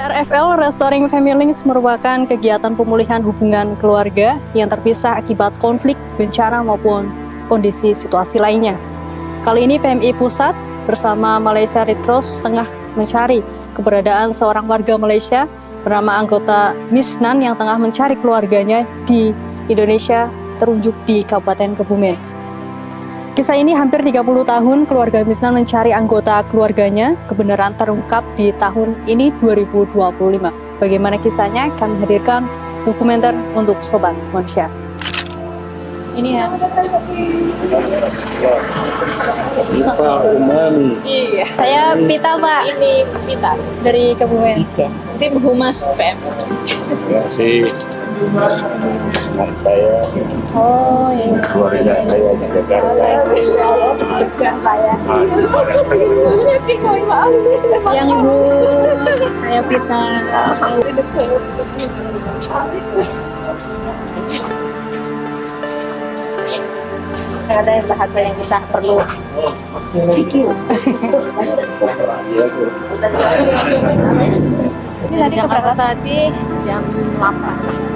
RFL Restoring Families merupakan kegiatan pemulihan hubungan keluarga yang terpisah akibat konflik, bencana maupun kondisi situasi lainnya. Kali ini PMI Pusat bersama Malaysia Red Cross tengah mencari keberadaan seorang warga Malaysia bernama anggota Misnan yang tengah mencari keluarganya di Indonesia terunjuk di Kabupaten Kebumen. Kisah ini hampir 30 tahun keluarga Misnan mencari anggota keluarganya, kebenaran terungkap di tahun ini 2025. Bagaimana kisahnya? Kami hadirkan dokumenter untuk Sobat Manusia. Ini ya. Iya. Saya Pita, Pak. Ini Pita dari Kebumen. Tim Humas PM. Ya sih. Teman saya, keluarga saya di Jakarta. Siang Ibu, saya Pita. Ada yang bahasa yang kita perlu pikir. Dari Jakarta tadi jam 8.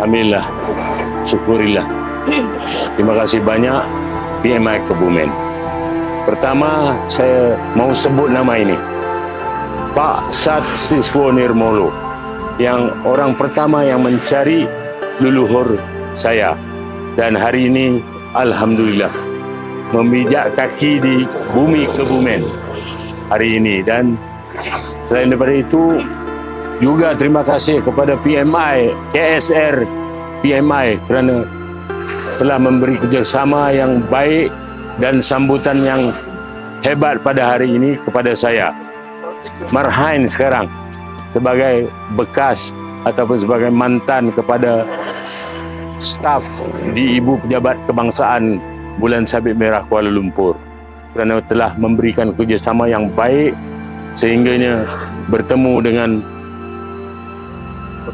Alhamdulillah, syukurillah. Terima kasih banyak PMI Kebumen. Pertama, saya mau sebut nama ini. Pak Sat Suswo Nirmolo, yang orang pertama yang mencari leluhur saya. Dan hari ini, Alhamdulillah, memijak kaki di bumi Kebumen hari ini. Dan selain daripada itu, juga terima kasih kepada PMI, KSR PMI kerana telah memberi kerjasama yang baik dan sambutan yang hebat pada hari ini kepada saya. Marhain sekarang sebagai bekas ataupun sebagai mantan kepada staf di Ibu Pejabat Kebangsaan Bulan Sabit Merah Kuala Lumpur kerana telah memberikan kerjasama yang baik sehingganya bertemu dengan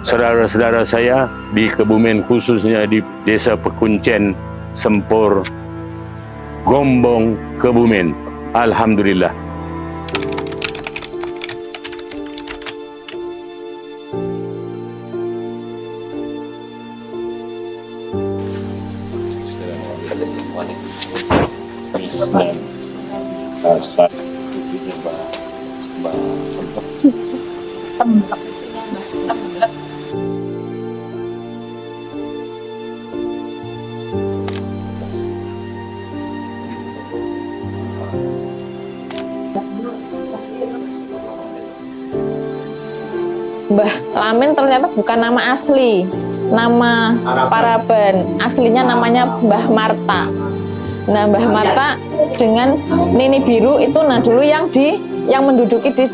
saudara-saudara saya di Kebumen, khususnya di Desa Pekuncen, Sempur, Gombong, Kebumen. Alhamdulillah. Mbah Lamin ternyata bukan nama asli, nama paraban. Aslinya namanya Mbah Marta. Nah, Mbah Marta dengan Nini Biru itu dulu yang menduduki di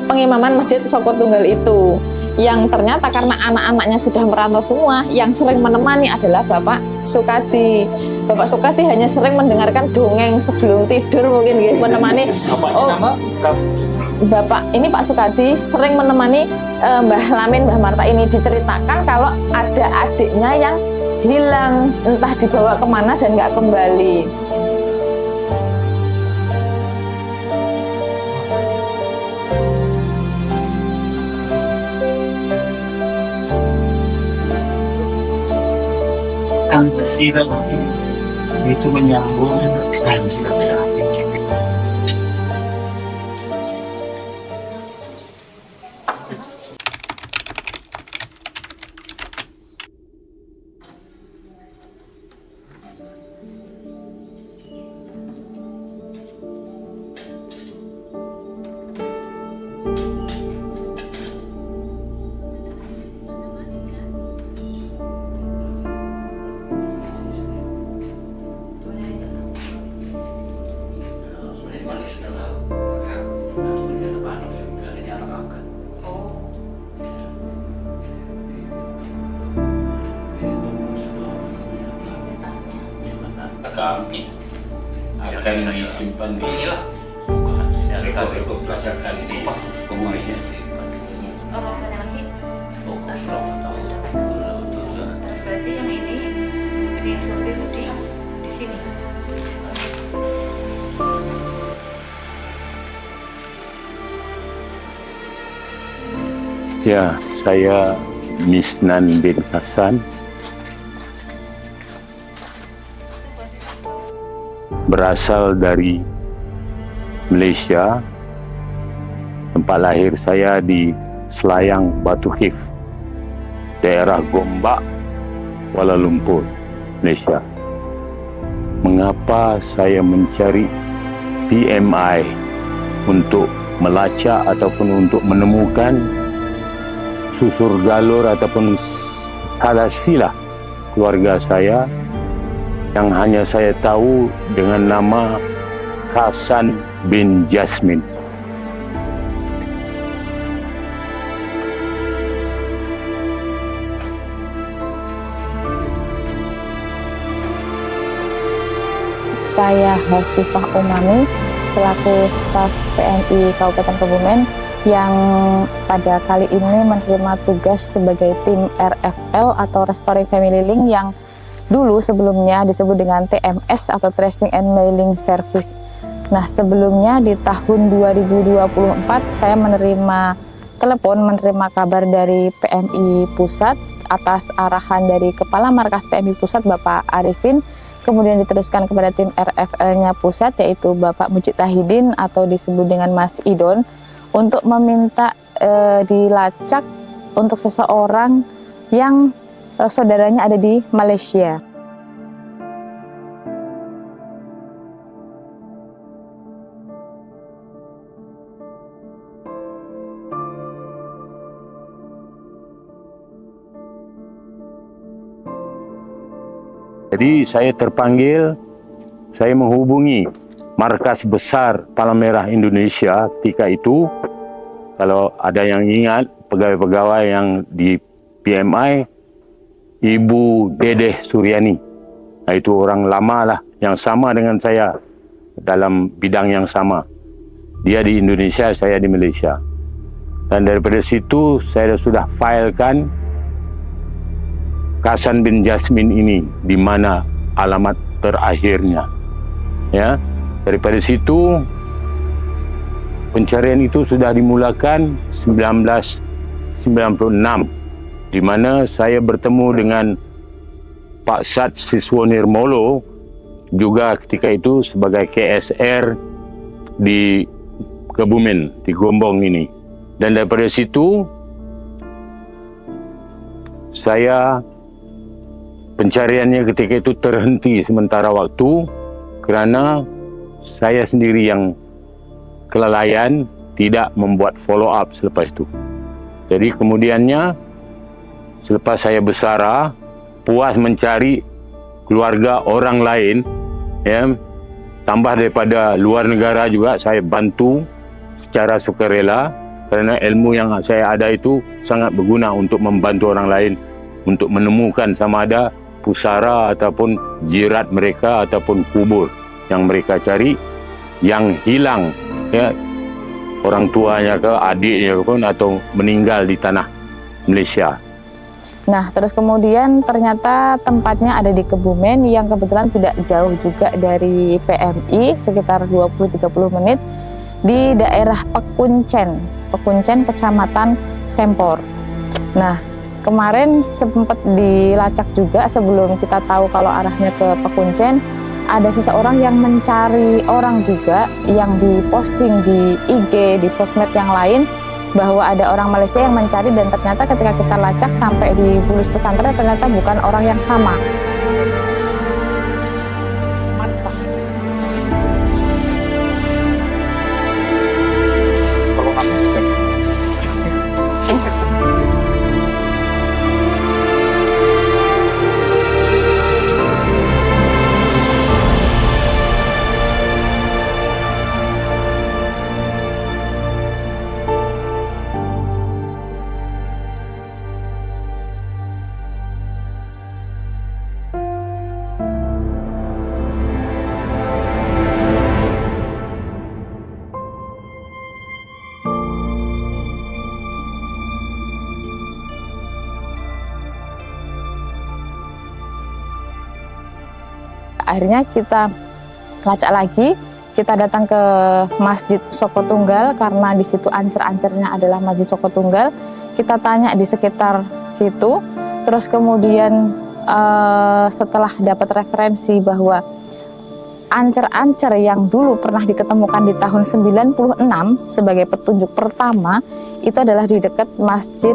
pengimaman Masjid Soko Tunggal itu. Yang ternyata karena anak-anaknya sudah merantau semua, yang sering menemani adalah Bapak Sukadi. Bapak Sukadi hanya sering mendengarkan dongeng sebelum tidur mungkin gitu, menemani. Bapak ini Pak Sukadi sering menemani Mbah Lamin, Mbah Marta ini. Diceritakan kalau ada adiknya yang hilang, entah dibawa kemana dan nggak kembali. Ang sila itu menyambung dan silaturahmi. kami akan disimpan di mereka berpelajarkan di komunitas. Terus berarti yang ini survei di sini. Ya, saya Misnan bin Hasan, berasal dari Malaysia. Tempat lahir saya di Selayang, Batu Khif, daerah Gombak, Kuala Lumpur, Malaysia. Mengapa saya mencari PMI untuk melacak ataupun untuk menemukan susur galur ataupun silsilah keluarga saya yang hanya saya tahu dengan nama Hasan bin Jasmin. Saya Hafifah Umami selaku staf PMI Kabupaten Kebumen yang pada kali ini menerima tugas sebagai tim RFL atau Restoring Family Link yang dulu sebelumnya disebut dengan TMS atau Tracing and Mailing Service. Nah, sebelumnya di tahun 2024 saya menerima kabar dari PMI Pusat atas arahan dari Kepala Markas PMI Pusat Bapak Arifin, kemudian diteruskan kepada tim RFL-nya Pusat yaitu Bapak Mujid Tahidin atau disebut dengan Mas Idon untuk meminta dilacak untuk seseorang yang saudaranya ada di Malaysia. Jadi saya terpanggil, saya menghubungi markas besar Palang Merah Indonesia ketika itu. Kalau ada yang ingat, pegawai-pegawai yang di PMI, Ibu Dedeh Suryani. Nah, itu orang lama lah, yang sama dengan saya dalam bidang yang sama. Dia di Indonesia, saya di Malaysia. Dan daripada situ saya sudah filekan Hasan bin Jasmin ini di mana alamat terakhirnya. Ya, daripada situ pencarian itu sudah dimulakan 1996 di mana saya bertemu dengan Pak Sat Siswo Nirmolo juga ketika itu sebagai KSR di Kebumen, di Gombong ini. Dan daripada situ saya pencariannya ketika itu terhenti sementara waktu kerana saya sendiri yang kelalaian tidak membuat follow up selepas itu. Jadi kemudiannya selepas saya bersara, puas mencari keluarga orang lain, ya, tambah daripada luar negara juga saya bantu secara sukarela kerana ilmu yang saya ada itu sangat berguna untuk membantu orang lain untuk menemukan sama ada pusara ataupun jirat mereka ataupun kubur yang mereka cari yang hilang, ya, orang tuanya ke adiknya pun atau meninggal di tanah Malaysia. Nah, terus kemudian ternyata tempatnya ada di Kebumen yang kebetulan tidak jauh juga dari PMI, sekitar 20-30 menit di daerah Pekuncen, Kecamatan Sempor. Nah, kemarin sempat dilacak juga sebelum kita tahu kalau arahnya ke Pekuncen, ada seseorang yang mencari orang juga yang diposting di IG, di sosmed yang lain bahwa ada orang Malaysia yang mencari, dan ternyata ketika kita lacak sampai di Bulus Pesantren ternyata bukan orang yang sama. Akhirnya kita lacak lagi, kita datang ke Masjid Soko Tunggal karena di situ ancer-ancernya adalah Masjid Soko Tunggal. Kita tanya di sekitar situ, terus kemudian setelah dapat referensi bahwa ancer-ancer yang dulu pernah diketemukan di tahun 96 sebagai petunjuk pertama itu adalah di dekat Masjid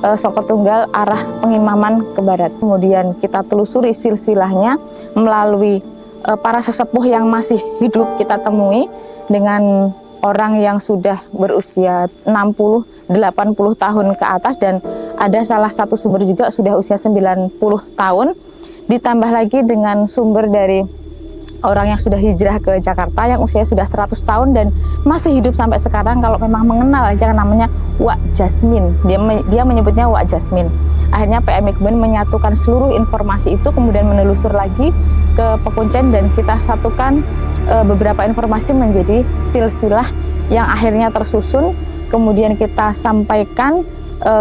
Soko Tunggal arah pengimaman ke barat. Kemudian kita telusuri silsilahnya melalui para sesepuh yang masih hidup, kita temui dengan orang yang sudah berusia 60-80 tahun ke atas, dan ada salah satu sumber juga sudah usia 90 tahun, ditambah lagi dengan sumber dari orang yang sudah hijrah ke Jakarta yang usianya sudah 100 tahun dan masih hidup sampai sekarang. Kalau memang mengenal aja namanya Wak Jasmin, dia menyebutnya Wak Jasmin. Akhirnya PMI kemudian menyatukan seluruh informasi itu, kemudian menelusur lagi ke Pekuncen dan kita satukan beberapa informasi menjadi silsilah yang akhirnya tersusun. Kemudian kita sampaikan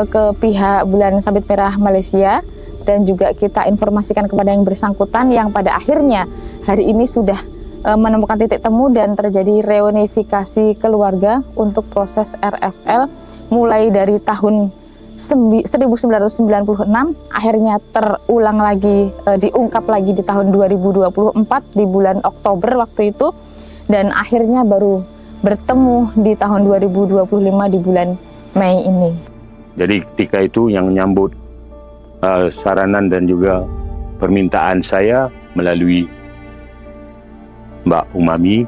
ke pihak Bulan Sabit Merah Malaysia dan juga kita informasikan kepada yang bersangkutan, yang pada akhirnya hari ini sudah menemukan titik temu dan terjadi reunifikasi keluarga untuk proses RFL mulai dari tahun 1996, akhirnya terulang lagi, diungkap lagi di tahun 2024 di bulan Oktober waktu itu, dan akhirnya baru bertemu di tahun 2025 di bulan Mei ini. Jadi ketika itu yang menyambut saranan dan juga permintaan saya melalui Mbak Umami,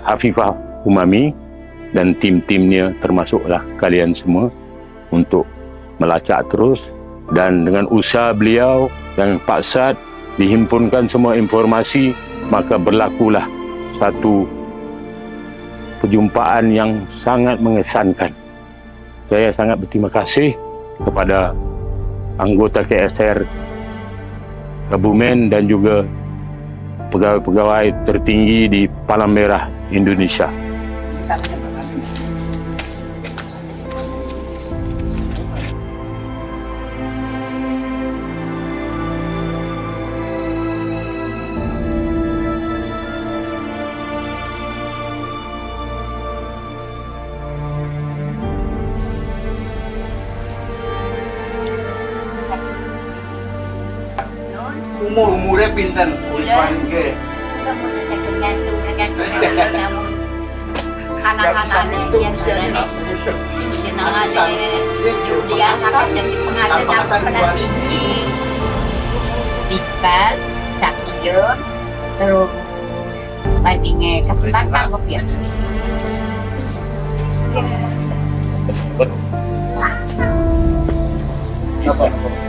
Hafifah Umami dan tim-timnya, termasuklah kalian semua, untuk melacak terus, dan dengan usaha beliau dan Pak Sad dihimpunkan semua informasi, maka berlakulah satu perjumpaan yang sangat mengesankan. Saya sangat berterima kasih kepada anggota KSR Kebumen dan juga pegawai-pegawai tertinggi di Palang Merah Indonesia. Umurnya pinten? Ke anak-anaknya yang sebenarnya senang dia makan dan pengadaan pernah tinggi dikat sakit terus bandingnya kesempatan kopi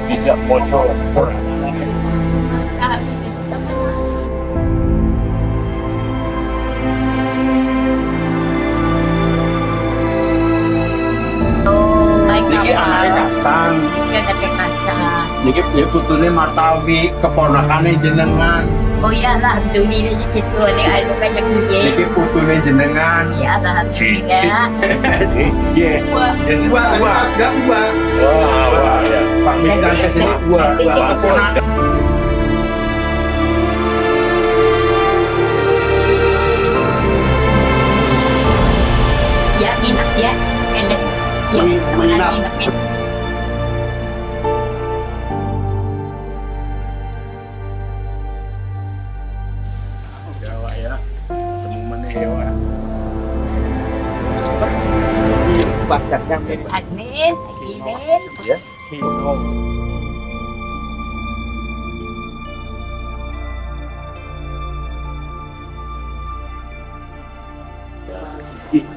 bisa bocor. Niki putune Martawi, keponakane jenengan. Oh iyalah, itu ini gitu ada banyak dia. Niki putune jenengan. Iyalah, ya. Iya. Wah, enggak wah. Wah, ya. Pak Misdan kesini wah. Ya, enak ya. Enak. Ya, enak. Agnes, Iden. Ya.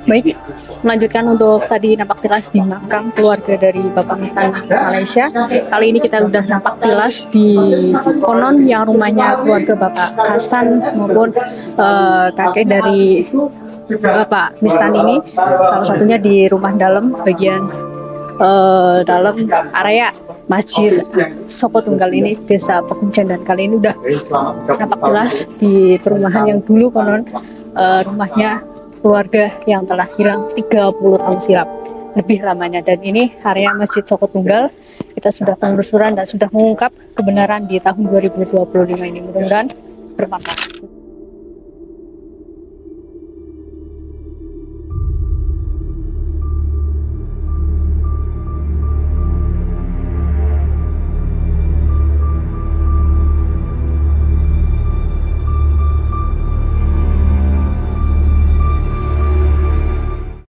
Baik, melanjutkan untuk tadi nampak tilas di makam keluarga dari Bapak Mistan Malaysia. Kali ini kita udah nampak tilas di konon yang rumahnya keluarga Bapak Hasan maupun kakek dari Bapak Mistan ini, salah satunya di rumah dalam bagian dalam area Masjid Soko Tunggal ini, Desa Pekuncen, dan kali ini udah nampak jelas di perumahan yang dulu konon rumahnya keluarga yang telah hilang 30 tahun silam lebih lamanya. Dan ini area Masjid Soko Tunggal kita sudah penelusuran dan sudah mengungkap kebenaran di tahun 2025 ini. Mudah-mudahan bermanfaat.